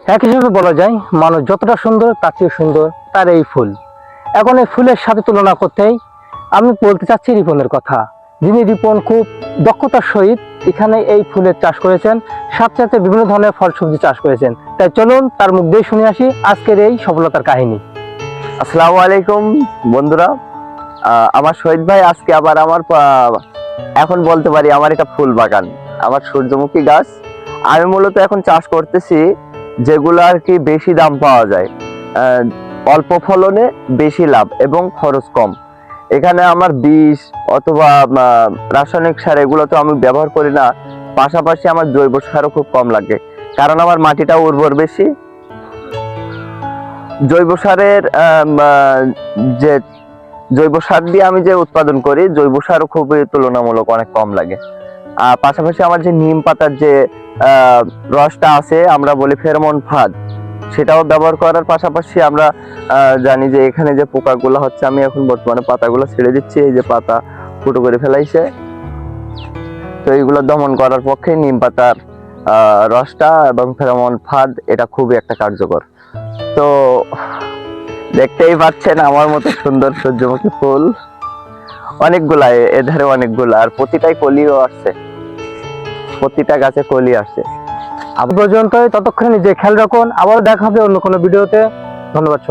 এক হিসেবে বলা যায় মানুষ যতটা সুন্দর তার চেয়ে সুন্দর তার এই ফুল। এখন এই ফুলের সাথে তুলনা করতেই আমি বলতে চাচ্ছি রিপনের কথা, যিনি রিপন খুব দক্ষতার সহিত এখানে এই ফুলের চাষ করেছেন, সাথে সাথে বিভিন্ন ধরনের ফল সবজি চাষ করেছেন। তাই চলুন তার মুখ দিয়ে শুনে আসি আজকের এই সফলতার কাহিনী। আসসালামু আলাইকুম বন্ধুরা। আমার শহীদ ভাই আজকে আবার এখন বলতে পারি আমার একটা ফুল বাগান, আমার সূর্যমুখী গাছ। আমি মূলত এখন চাষ করতেছি যেগুলো আর কি বেশি দাম পাওয়া যায়, অল্প ফলনে বেশি লাভ এবং খরচ কম। এখানে আমার বিষ অথবা রাসায়নিক সার এগুলো তো আমি ব্যবহার করি না, পাশাপাশি আমার জৈব সারও খুব কম লাগে, কারণ আমার মাটিটা উর্বর বেশি। জৈব সারের যে জৈব সার দিয়ে আমি যে উৎপাদন করি, জৈব সারও খুবই তুলনামূলক অনেক কম লাগে। পাশাপাশি আমার যে নিম পাতার যে রসটা আছে, আমরা বলি ফেরোমন ফাঁদ, সেটাও ব্যবহার করার পাশাপাশি আমরা জানি যে এখানে যে পোকাগুলো হচ্ছে, আমি এখন বর্তমানে পাতাগুলো ছেড়ে দিচ্ছি, এই যে পাতা ফুটো করে ফেলাইছে, তো এইগুলো দমন করার পক্ষে নিম পাতার রসটা এবং ফেরোমন ফাঁদ এটা খুবই একটা কার্যকর। তো দেখতেই পাচ্ছেন আমার মতো সুন্দর সূর্যমুখী ফুল অনেকগুলা, এধারে অনেকগুলা, আর প্রতিটাই কলিও আসছে, প্রতিটা গাছে কলি আসছে। আজ পর্যন্ত ততক্ষণে নিজে খেয়াল রাখুন, আবার দেখা হবে অন্য কোনো ভিডিওতে। ধন্যবাদ।